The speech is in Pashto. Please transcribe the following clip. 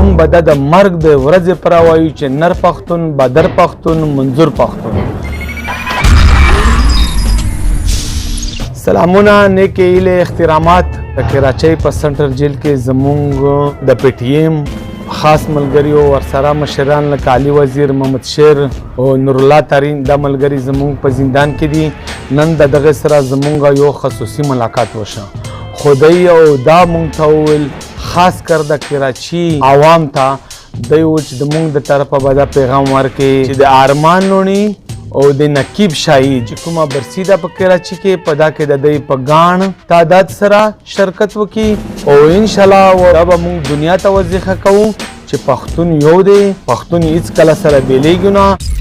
مونږ به د مرګ د ورځې پر وایو چې نر پښتون، بدر پښتون، منظور پښتون. سلامونه، نیکې هیلې، احترامات. د کراچۍ په سنټر جیل کې زمونږ د پی ټی ایم خاص ملګري او ورسره مشران لکه علي وزیر، محمد شیر او نور الله تارین دا ملګري زمونږ په زندان کې دي. نن د دغه سره زمونږ یو خصوصي ملاقات وشه. خدای او دا مونږ ته وویل خاص کر د کراچي عوام ته دی و چې د مونږ د طرفه به دا پیغام ورکړي چې د ارمان لوڼي او د نقیب شاهي چې کومه برسي ده په کراچي کې په دا کې د دوی په ګاڼ تعداد سره شرکت وکړي او انشاءالله دا به مونږ دنیا ته وضیحه کوو چې پښتون یو دی، پښتون هیڅ کله سره بیلیږي نه.